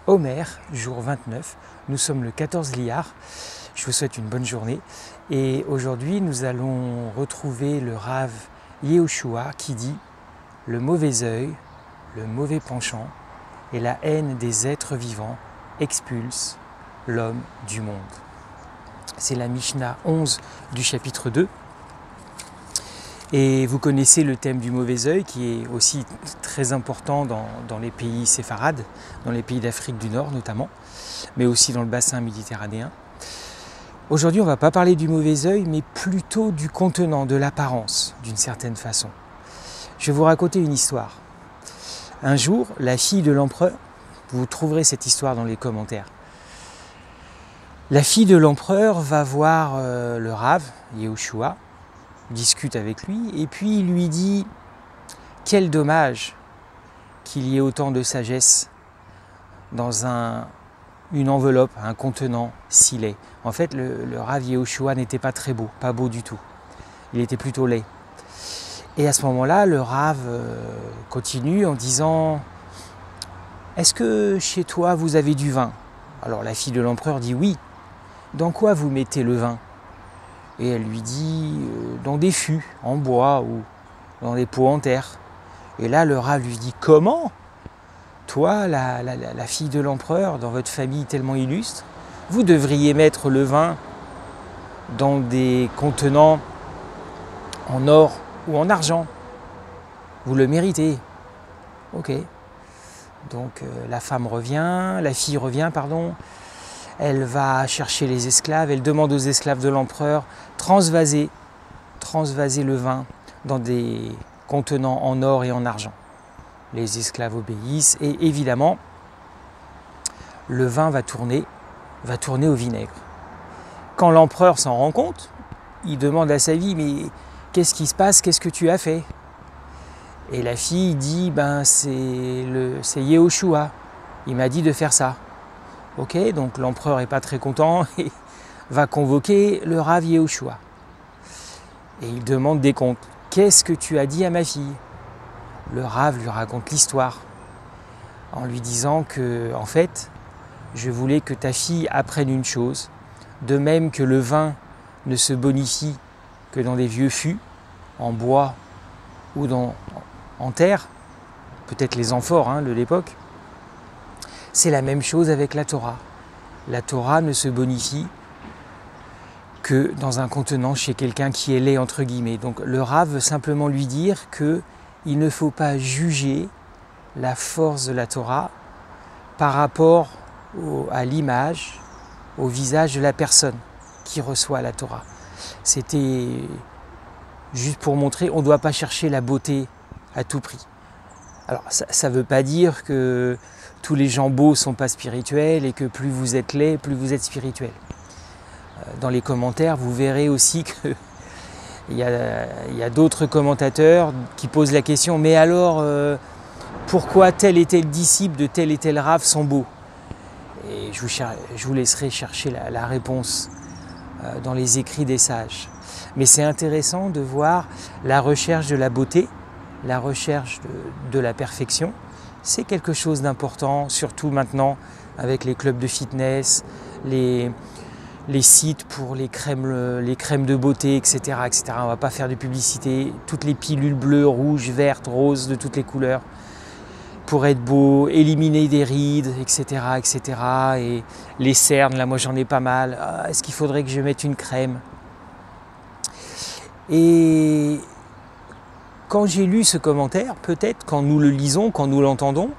Omer, jour 29. Nous sommes le 14 Iyar. Je vous souhaite une bonne journée. Et aujourd'hui, nous allons retrouver le Rav Yehoshua qui dit « Le mauvais œil, le mauvais penchant et la haine des êtres vivants expulsent l'homme du monde. » C'est la Mishnah 11 du chapitre 2. Et vous connaissez le thème du mauvais œil qui est aussi très important dans les pays séfarades, dans les pays d'Afrique du Nord notamment, mais aussi dans le bassin méditerranéen. Aujourd'hui, on ne va pas parler du mauvais œil, mais plutôt du contenant, de l'apparence, d'une certaine façon. Je vais vous raconter une histoire. Un jour, la fille de l'empereur, vous trouverez cette histoire dans les commentaires, la fille de l'empereur va voir le Rav, Yehoshua, discute avec lui, et puis il lui dit « Quel dommage qu'il y ait autant de sagesse dans une enveloppe, un contenant si laid. » En fait, le Rav Yehoshua n'était pas très beau, pas beau du tout. Il était plutôt laid. Et à ce moment-là, le Rav continue en disant « Est-ce que chez toi vous avez du vin ?» Alors la fille de l'empereur dit « Oui. Dans quoi vous mettez le vin ?» Et elle lui dit « Dans des fûts, en bois ou dans des pots en terre. » Et là, le Rav lui dit « Comment ? Toi, la fille de l'empereur, dans votre famille tellement illustre, vous devriez mettre le vin dans des contenants en or ou en argent. Vous le méritez. » Ok. Donc la fille revient, pardon. Elle va chercher les esclaves, elle demande aux esclaves de l'empereur transvaser le vin dans des contenants en or et en argent. Les esclaves obéissent et évidemment, le vin va tourner au vinaigre. Quand l'empereur s'en rend compte, il demande à sa fille « Mais qu'est-ce qui se passe? Qu'est-ce que tu as fait ?» Et la fille dit « C'est Yehoshua, il m'a dit de faire ça. » Ok, donc l'empereur n'est pas très content et va convoquer le Rav Yehoshua. Et il demande des comptes. « Qu'est-ce que tu as dit à ma fille ?» Le Rav lui raconte l'histoire en lui disant que, en fait, je voulais que ta fille apprenne une chose, de même que le vin ne se bonifie que dans des vieux fûts, en bois ou en terre, peut-être les amphores de l'époque. C'est la même chose avec la Torah. La Torah ne se bonifie que dans un contenant chez quelqu'un qui est laid, entre guillemets. Donc le Rav veut simplement lui dire qu'il ne faut pas juger la force de la Torah par rapport à l'image, au visage de la personne qui reçoit la Torah. C'était juste pour montrer, on ne doit pas chercher la beauté à tout prix. Alors ça ne veut pas dire que tous les gens beaux ne sont pas spirituels et que plus vous êtes laid, plus vous êtes spirituel. Dans les commentaires, vous verrez aussi qu'il y a d'autres commentateurs qui posent la question « Mais alors, pourquoi tel et tel disciple de tel et tel Rav sont beaux ?» Et je vous laisserai chercher la réponse dans les écrits des sages. Mais c'est intéressant de voir la recherche de la beauté, la recherche de la perfection. C'est quelque chose d'important, surtout maintenant avec les clubs de fitness, les sites pour les crèmes de beauté, etc., etc. On ne va pas faire de publicité. Toutes les pilules bleues, rouges, vertes, roses, de toutes les couleurs, pour être beau, éliminer des rides, etc., etc. Et les cernes, là moi j'en ai pas mal. Est-ce qu'il faudrait que je mette une crème ? Et quand j'ai lu ce commentaire, peut-être quand nous le lisons, quand nous l'entendons,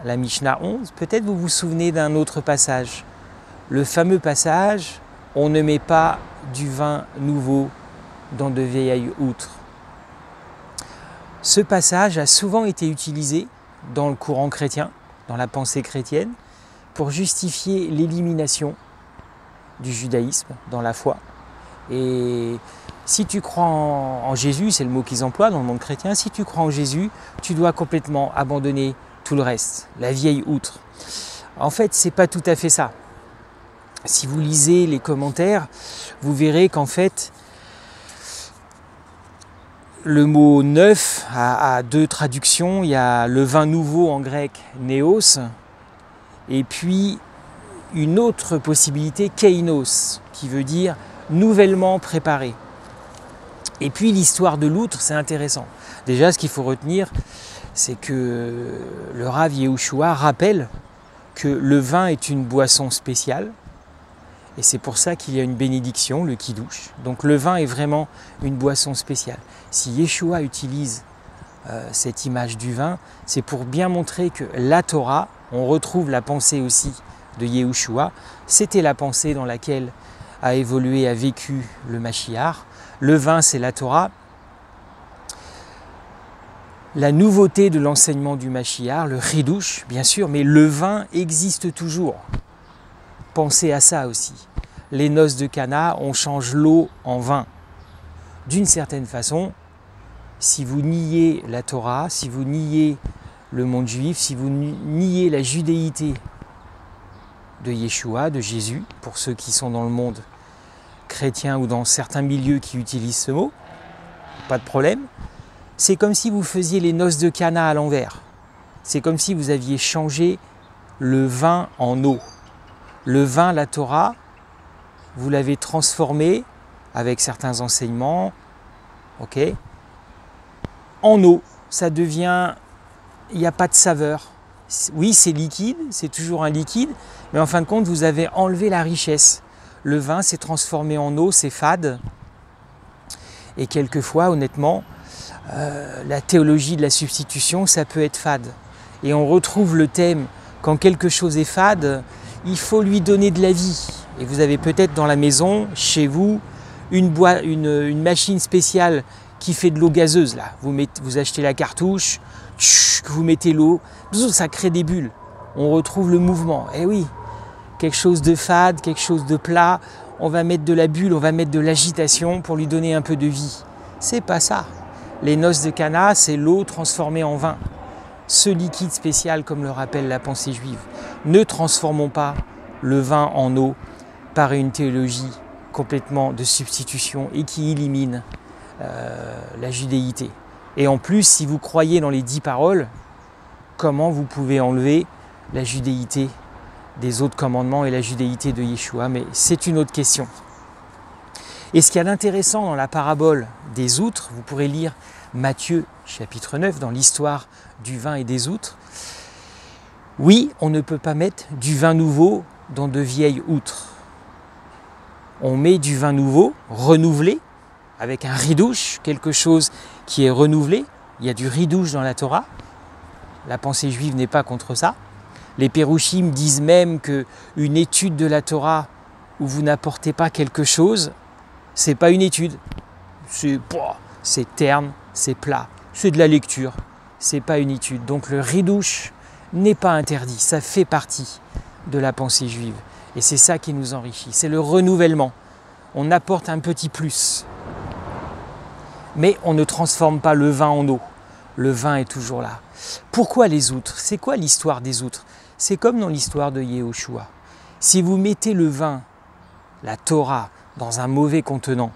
la Mishnah 11, peut-être vous vous souvenez d'un autre passage. Le fameux passage « On ne met pas du vin nouveau dans de vieilles outres ». Ce passage a souvent été utilisé dans le courant chrétien, dans la pensée chrétienne, pour justifier l'élimination du judaïsme dans la foi. Et si tu crois en Jésus, c'est le mot qu'ils emploient dans le monde chrétien, si tu crois en Jésus, tu dois complètement abandonner tout le reste, la vieille outre. En fait, ce n'est pas tout à fait ça. Si vous lisez les commentaires, vous verrez qu'en fait, le mot neuf a deux traductions. Il y a le vin nouveau en grec, néos, Et puis une autre possibilité, kainos, qui veut dire nouvellement préparé. Et puis l'histoire de l'outre, c'est intéressant. Déjà, ce qu'il faut retenir, c'est que le Rav Yehoshua rappelle que le vin est une boisson spéciale. Et c'est pour ça qu'il y a une bénédiction, le kiddush. Donc le vin est vraiment une boisson spéciale. Si Yeshua utilise cette image du vin, c'est pour bien montrer que la Torah, on retrouve la pensée aussi de Yehoshua, c'était la pensée dans laquelle a évolué, a vécu le Mashiach. Le vin, c'est la Torah. La nouveauté de l'enseignement du Mashiach, le chidouche, bien sûr, mais le vin existe toujours. Pensez à ça aussi. Les noces de Cana, on change l'eau en vin. D'une certaine façon, si vous niez la Torah, si vous niez le monde juif, si vous niez la judéité de Yeshua, de Jésus, pour ceux qui sont dans le monde chrétien ou dans certains milieux qui utilisent ce mot, pas de problème. C'est comme si vous faisiez les noces de Cana à l'envers. C'est comme si vous aviez changé le vin en eau. Le vin, la Torah, vous l'avez transformé avec certains enseignements, ok, en eau. Ça devient, il n'y a pas de saveur. Oui, c'est liquide, c'est toujours un liquide, mais en fin de compte, vous avez enlevé la richesse. Le vin s'est transformé en eau, c'est fade. Et quelquefois, honnêtement, la théologie de la substitution, ça peut être fade. Et on retrouve le thème, quand quelque chose est fade, il faut lui donner de la vie. Et vous avez peut-être dans la maison, chez vous, une machine spéciale qui fait de l'eau gazeuse. Là. Vous achetez la cartouche, vous mettez l'eau, ça crée des bulles. On retrouve le mouvement. Eh oui, quelque chose de fade, quelque chose de plat, on va mettre de la bulle, on va mettre de l'agitation pour lui donner un peu de vie. C'est pas ça. Les noces de Cana, c'est l'eau transformée en vin. Ce liquide spécial, comme le rappelle la pensée juive. Ne transformons pas le vin en eau par une théologie complètement de substitution et qui élimine la judéité. Et en plus, si vous croyez dans les 10 paroles, comment vous pouvez enlever la judéité des autres commandements et la judéité de Yeshua? Mais c'est une autre question. Et ce qu'il y a d'intéressant dans la parabole des outres, vous pourrez lire Matthieu chapitre 9 dans l'histoire du vin et des outres. Oui, on ne peut pas mettre du vin nouveau dans de vieilles outres. On met du vin nouveau, renouvelé, avec un ridouche, quelque chose qui est renouvelé. Il y a du ridouche dans la Torah. La pensée juive n'est pas contre ça. Les Pérouchim disent même qu'une étude de la Torah où vous n'apportez pas quelque chose, c'est pas une étude. C'est terne, c'est plat, c'est de la lecture, c'est pas une étude. Donc le ridouche n'est pas interdit, ça fait partie de la pensée juive. Et c'est ça qui nous enrichit, c'est le renouvellement. On apporte un petit plus. Mais on ne transforme pas le vin en eau. Le vin est toujours là. Pourquoi les outres? C'est quoi l'histoire des outres? C'est comme dans l'histoire de Yehoshua. Si vous mettez le vin, la Torah, dans un mauvais contenant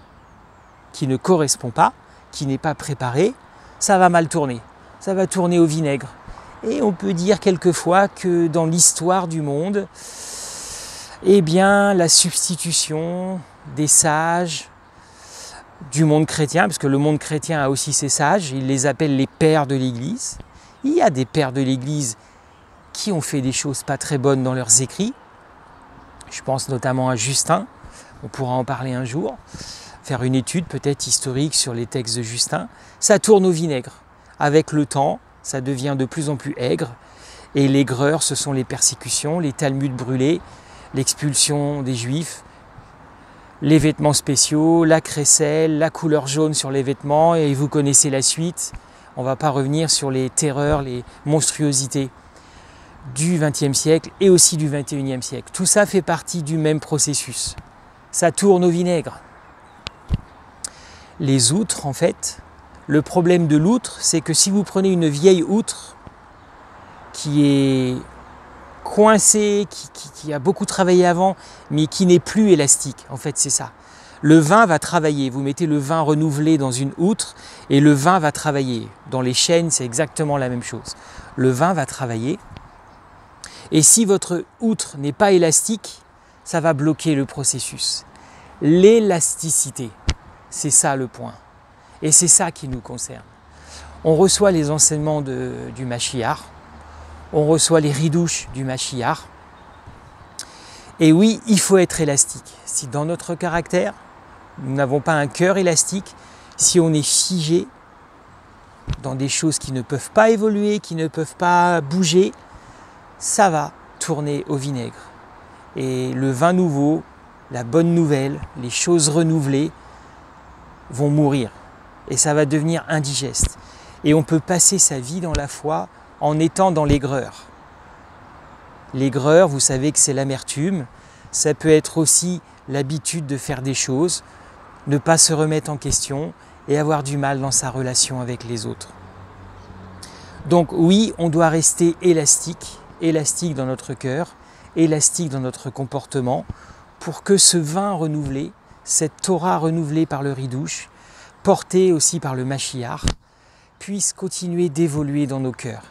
qui ne correspond pas, qui n'est pas préparé, ça va mal tourner. Ça va tourner au vinaigre. Et on peut dire quelquefois que dans l'histoire du monde, eh bien, la substitution des sages du monde chrétien, parce que le monde chrétien a aussi ses sages, il les appelle les pères de l'Église. Il y a des pères de l'Église qui ont fait des choses pas très bonnes dans leurs écrits. Je pense notamment à Justin, on pourra en parler un jour, faire une étude peut-être historique sur les textes de Justin. Ça tourne au vinaigre. Avec le temps, ça devient de plus en plus aigre. Et l'aigreur, ce sont les persécutions, les Talmuds brûlés, l'expulsion des Juifs, les vêtements spéciaux, la crécelle, la couleur jaune sur les vêtements, et vous connaissez la suite. On ne va pas revenir sur les terreurs, les monstruosités du XXe siècle et aussi du XXIe siècle. Tout ça fait partie du même processus. Ça tourne au vinaigre. Les outres, en fait, le problème de l'outre, c'est que si vous prenez une vieille outre qui est coincée, qui a beaucoup travaillé avant, mais qui n'est plus élastique, en fait, c'est ça. Le vin va travailler. Vous mettez le vin renouvelé dans une outre et le vin va travailler. Dans les chênes, c'est exactement la même chose. Le vin va travailler Et si votre outre n'est pas élastique, ça va bloquer le processus. L'élasticité, c'est ça le point. Et c'est ça qui nous concerne. On reçoit les enseignements du Mashiach, on reçoit les ridouches du Mashiach. Et oui, il faut être élastique. Si dans notre caractère, nous n'avons pas un cœur élastique, si on est figé dans des choses qui ne peuvent pas évoluer, qui ne peuvent pas bouger, ça va tourner au vinaigre. Et le vin nouveau, la bonne nouvelle, les choses renouvelées vont mourir. Et ça va devenir indigeste. Et on peut passer sa vie dans la foi en étant dans l'aigreur. L'aigreur, vous savez que c'est l'amertume. Ça peut être aussi l'habitude de faire des choses, ne pas se remettre en question et avoir du mal dans sa relation avec les autres. Donc oui, on doit rester élastique dans notre cœur, élastique dans notre comportement, pour que ce vin renouvelé, cette Torah renouvelée par le ridouche, portée aussi par le Mashiach, puisse continuer d'évoluer dans nos cœurs.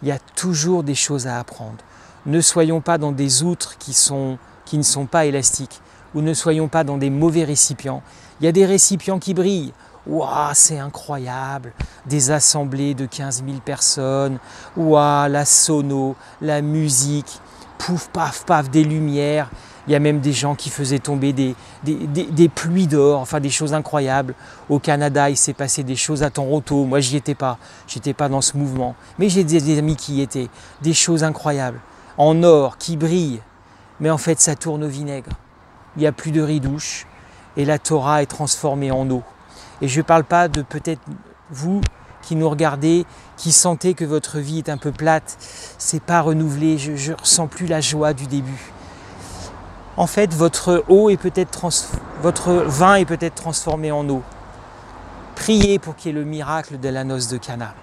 Il y a toujours des choses à apprendre. Ne soyons pas dans des outres qui ne sont pas élastiques, ou ne soyons pas dans des mauvais récipients. Il y a des récipients qui brillent. Waouh, c'est incroyable, des assemblées de 15 000 personnes, waouh, la sono, la musique, pouf, paf, paf, des lumières. Il y a même des gens qui faisaient tomber des pluies d'or, enfin des choses incroyables. Au Canada, il s'est passé des choses à Toronto. Moi, j'y étais pas dans ce mouvement. Mais j'ai des amis qui y étaient. Des choses incroyables, en or, qui brillent. Mais en fait, ça tourne au vinaigre. Il n'y a plus de ridouche et la Torah est transformée en eau. Et je ne parle pas de peut-être vous qui nous regardez, qui sentez que votre vie est un peu plate, c'est pas renouvelé, je ne ressens plus la joie du début. En fait, votre vin est peut-être transformé en eau. Priez pour qu'il y ait le miracle de la noce de Cana.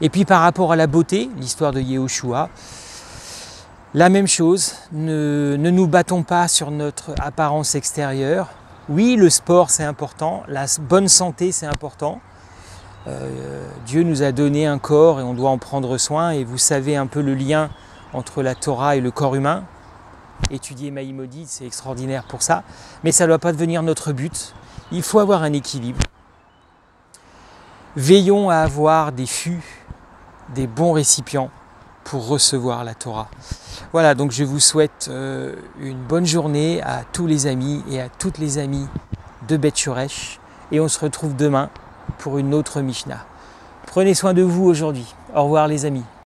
Et puis par rapport à la beauté, l'histoire de Yehoshua, la même chose, ne nous battons pas sur notre apparence extérieure. Oui, le sport c'est important, la bonne santé c'est important. Dieu nous a donné un corps et on doit en prendre soin. Et vous savez un peu le lien entre la Torah et le corps humain. Étudier Maïmonide, c'est extraordinaire pour ça. Mais ça ne doit pas devenir notre but. Il faut avoir un équilibre. Veillons à avoir des fûts, des bons récipients pour recevoir la Torah. Voilà, donc je vous souhaite une bonne journée à tous les amis et à toutes les amies de Beth Shoresh. Et on se retrouve demain pour une autre Mishnah. Prenez soin de vous aujourd'hui. Au revoir les amis.